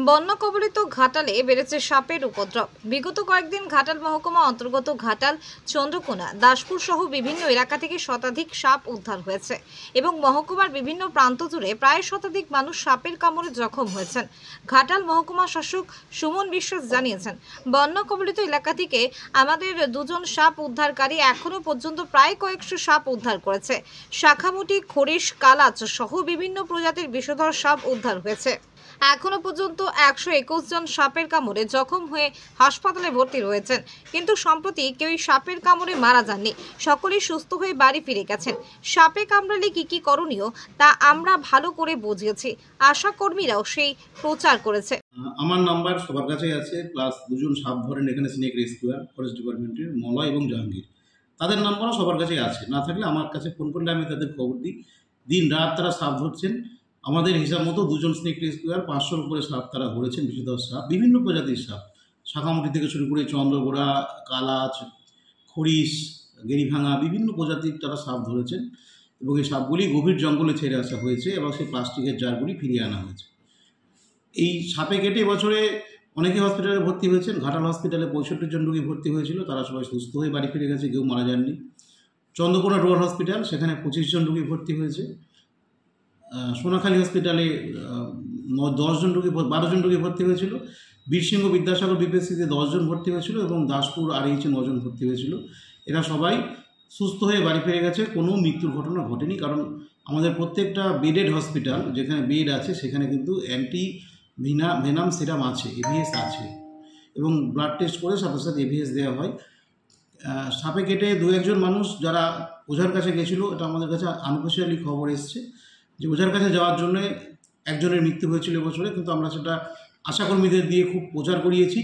বন্যা কবলিত ঘাটালে বেড়েছে সাপের উপদ্রব। বিগত কয়েকদিন ঘাটাল মহকুমা অন্তর্গত ঘাটাল, চন্দ্রকোনা, দাসপুর সহ বিভিন্ন এলাকা থেকে শতাধিক সাপ উদ্ধার হয়েছে এবং মহকুমার বিভিন্ন প্রান্ত জুড়ে প্রায় শতাধিক মানুষ সাপের কামড়ে জখম হয়েছেন। ঘাটাল মহকুমা শাসক সুমন বিশ্বাস জানিয়েছেন, বন্যা কবলিত এলাকা থেকে আমাদের দুজন সাপ উদ্ধারকারী এখনো পর্যন্ত প্রায় কয়েকশো সাপ উদ্ধার করেছে। শাখামুটি, খরিশ, কালাচ সহ বিভিন্ন প্রজাতির বিষধর সাপ উদ্ধার হয়েছে। এখনো পর্যন্ত 121 জন সাপের কামড়ে জখম হয়ে হাসপাতালে ভর্তি রয়েছেন, কিন্তু সম্প্রতি কেউই সাপের কামড়ে মারা যাননি। সকলেই সুস্থ হয়ে বাড়ি ফিরে গেছেন। সাপে কামড়ালে কি করণীয় তা আমরা ভালো করে বুঝিয়েছি। আশা কর্মীরাও সেই প্রচার করেছে। আমার নাম্বার সবার কাছেই আছে, প্লাস দুজন সাপ ধরেন এখানে স্নেক রেস্কিউয়ার ফরেস্ট ডিপার্টমেন্টের মলয় এবং জাহাঙ্গীর, তাদের নাম্বারও সবার কাছেই আছে। না থাকলে আমার কাছে ফোন করলে আমি তাদের খবর দিই। দিন রাত তারা সাপ ধরছেন। আমাদের হিসাব মতো দুজন স্নেক রেস্কিউয়ার 500-র উপরে সাপ তারা ধরেছেন, বিষধর সাপ, বিভিন্ন প্রজাতির সাপ, শাখামুটি থেকে শুরু করে চন্দ্রগোড়া, কালাচ, খরিশ, গেরিভাঙা, বিভিন্ন প্রজাতির তারা সাপ ধরেছেন এবং এই সাপগুলি গভীর জঙ্গলে ছেড়ে আসা হয়েছে এবং সেই প্লাস্টিকের জারগুলি ফিরিয়ে আনা হয়েছে। এই সাপে কেটে এবছরে অনেকে হসপিটালে ভর্তি হয়েছেন। ঘাটাল হসপিটালে 65 জন রোগী ভর্তি হয়েছিল, তারা সবাই সুস্থ হয়ে বাড়ি ফিরে গেছে, কেউ মারা যাননি। চন্দ্রকোনা রুরাল হসপিটাল, সেখানে 25 জন রোগী ভর্তি হয়েছে। সোনাখালী হসপিটালে 12 জন রোগী ভর্তি হয়েছিল। বীরসিংহ বিদ্যাসাগর বিপিএসসিতে 10 জন ভর্তি হয়েছিল এবং দাসপুর আরএইচে 9 জন ভর্তি হয়েছিল। এরা সবাই সুস্থ হয়ে বাড়ি ফিরে গেছে, কোনো মৃত্যুর ঘটনা ঘটেনি। কারণ আমাদের প্রত্যেকটা বেডেড হসপিটাল, যেখানে বেড আছে সেখানে কিন্তু অ্যান্টি ভেনাম সিরাম আছে, এভিএস আছে এবং ব্লাড টেস্ট করে সাথে সাথে এভিএস দেওয়া হয়। সাপে কেটে 2-1 জন মানুষ যারা ওঝার কাছে গেছিলো, এটা আমাদের কাছে আনঅফিশিয়ালি খবর এসছে যে ওঝার কাছে যাওয়ার জন্য একজনের মৃত্যু হয়েছিল এবছরে, কিন্তু আমরা সেটা আশাকর্মীদের দিয়ে খুব প্রচার করিয়েছি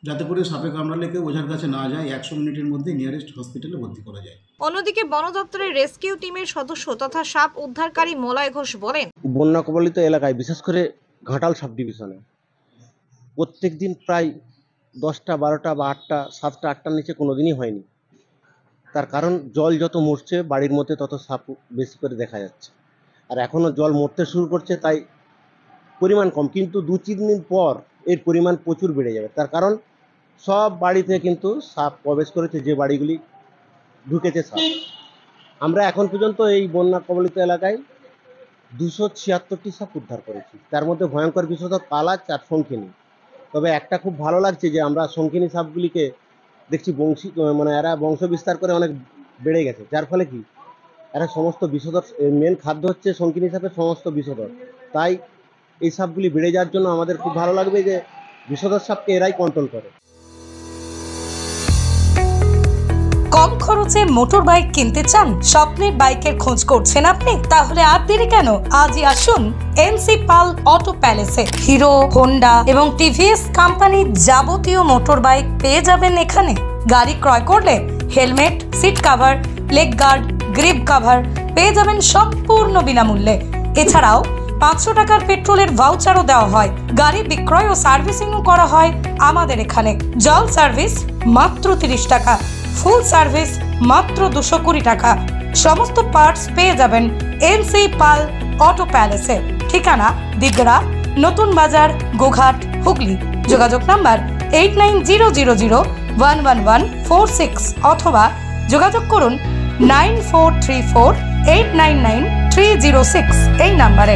যাতে করে সাপে কামড়ালে কেউ ওঝার কাছে না যায়, 100 মিনিটের মধ্যে নিয়ারেস্ট হসপিটালে ভর্তি করা যায়। অন্যদিকে বন দপ্তরের রেস্কিউ টিমের সদস্য তথা সাপ উদ্ধারকারী মলয় ঘোষ বলেন, বন্যা কবলিত এলাকায় বিশেষ করে ঘাটাল সাব ডিভিশনে প্রত্যেক দিন প্রায় 10টা, 12টা বা 8টা, 7টা, 8টার নিচে কোনো দিনই হয়নি। তার কারণ জল যত মরছে বাড়ির মধ্যে তত সাপ বেশি করে দেখা যাচ্ছে, আর এখনও জল মরতে শুরু করছে, তাই পরিমাণ কম, কিন্তু 2-3 দিন পর এর পরিমাণ প্রচুর বেড়ে যাবে। তার কারণ সব বাড়িতে কিন্তু সাপ প্রবেশ করেছে, যে বাড়িগুলি ঢুকেছে সাপ। আমরা এখন পর্যন্ত এই বন্যা কবলিত এলাকায় 276টি সাপ উদ্ধার করেছি, তার মধ্যে ভয়ঙ্কর বিষধর কালাচ আর শঙ্খিনী। তবে একটা খুব ভালো লাগছে যে আমরা শঙ্খিনী সাপগুলিকে দেখছি এরা বংশ বিস্তার করে অনেক বেড়ে গেছে, যার ফলে কি এরা সমস্ত বিষধর, মেন খাদ্য হচ্ছে শঙ্খিনী সাপের সমস্ত বিষধর। তাই এই সাপগুলি বেড়ে যাওয়ার জন্য আমাদের খুব ভালো লাগবে যে বিষধর সাপকে এরাই কন্ট্রোল করে। কম খরচে মোটর বাইক কিনতে চান? স্বপ্নের বাইকের খোঁজ করছেন আপনি? তাহলে আর দেরি কেন, আজই আসুন এনসি পাল অটো প্যালেসে। হিরো, হোন্ডা এবং টিভিএস কোম্পানির যাবতীয় মোটর বাইক পেয়ে যাবেন এখানে। গাড়ি ক্রয় করলে helmet, seat cover, leg guard, grip cover পেয়ে যাবেন সম্পূর্ণ বিনামূল্যে। এছাড়াও 500 টাকার পেট্রোলের ভাউচারও দেওয়া হয়। গাড়ি বিক্রয় ও সার্ভিসিংও করা হয় আমাদের এখানে। জল সার্ভিস মাত্র 30 টাকা, ফুল সার্ভিস মাত্র 220 টাকা। সমস্ত পার্টস পেয়ে যাবেন এনসি পাল অটো প্যালেসে। ঠিকানা দিগড়া, নতুন বাজার, গোঘাট, হুগলি। যোগাযোগ নাম্বার 8900011146 অথবা যোগাযোগ করুন 9434899306 এই নাম্বারে।